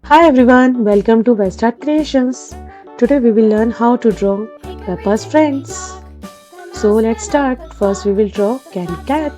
Hi everyone, welcome to West Art Creations. Today we will learn how to draw Peppa's friends. So let's start. First we will draw Candy Cat.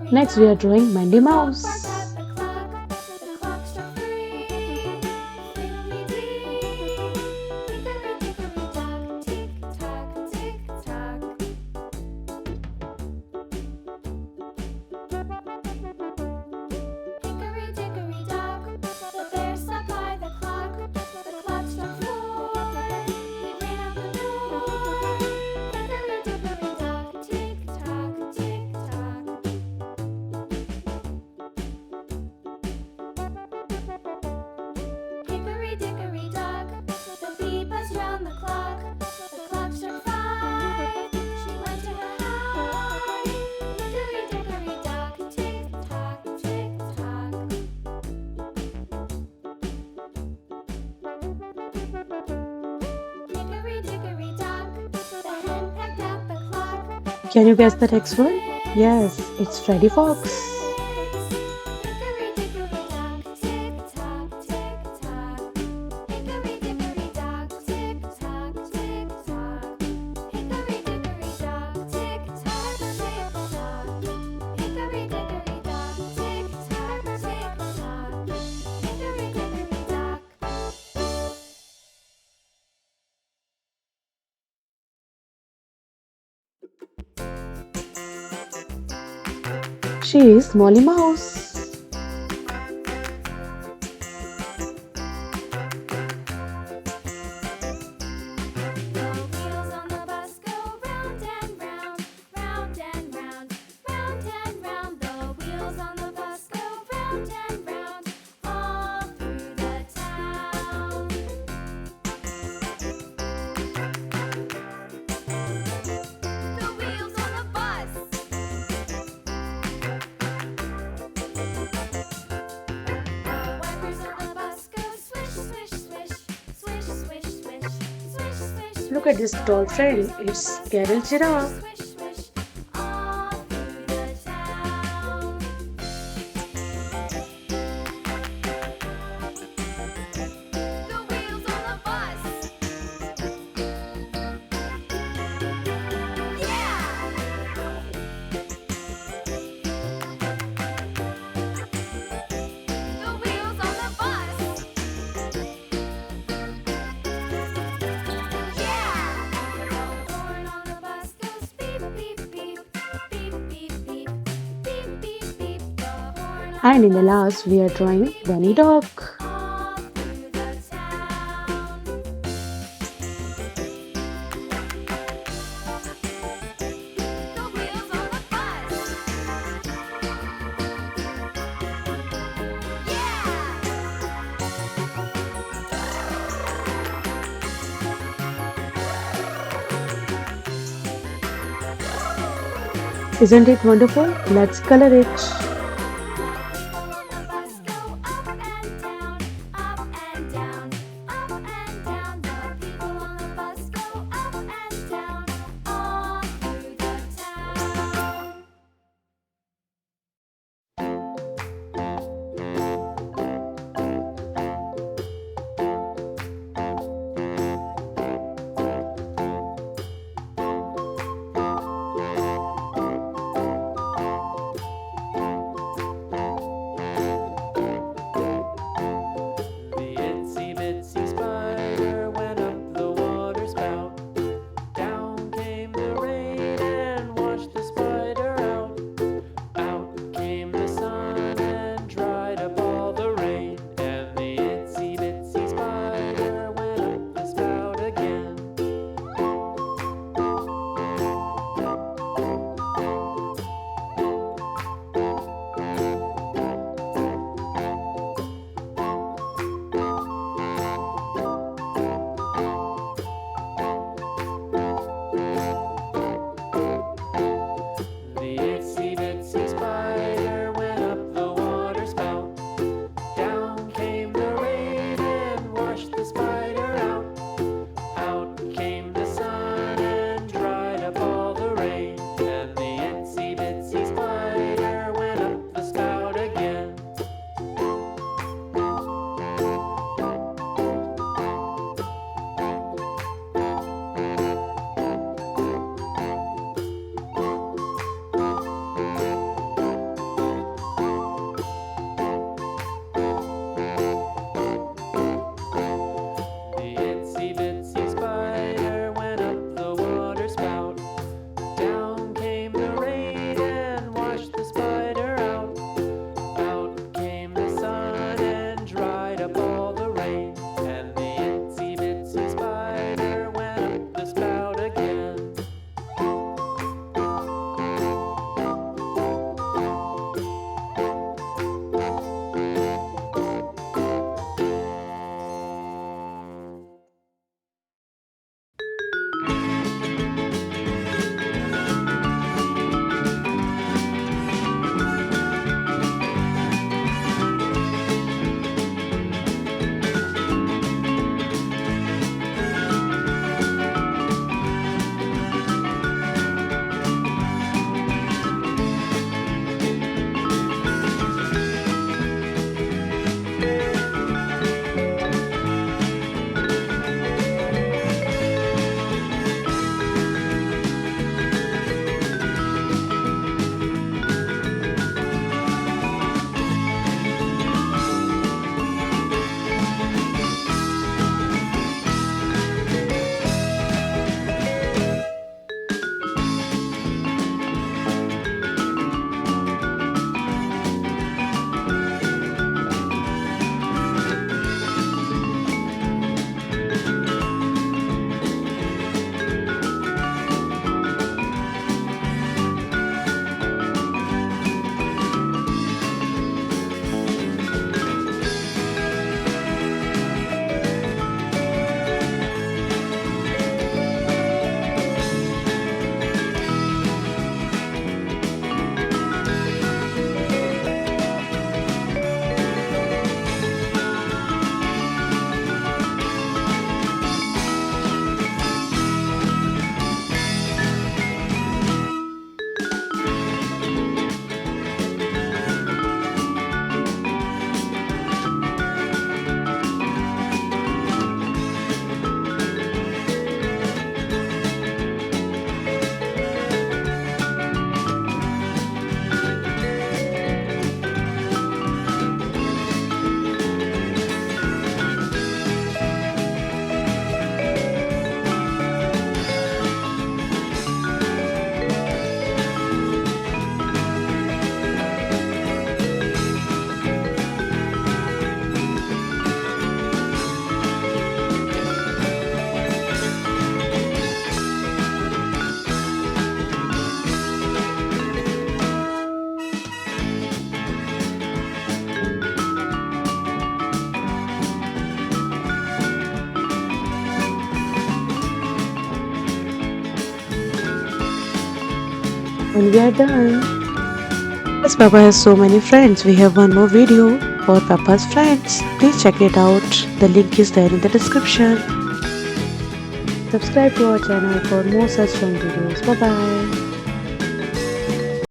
Next we are drawing Mandy Mouse. Can you guess the next one? Yes, it's Freddy Fox. She is Molly Mouse. Look at this doll Freddy. It's Gerald Giraffe. And in the last, we are drawing Bunny Dog. Isn't it wonderful? Let's color it. And we are done. As Peppa has so many friends, we have one more video for Peppa's friends. Please check it out. The link is there in the description. Subscribe to our channel for more such fun videos. Bye bye.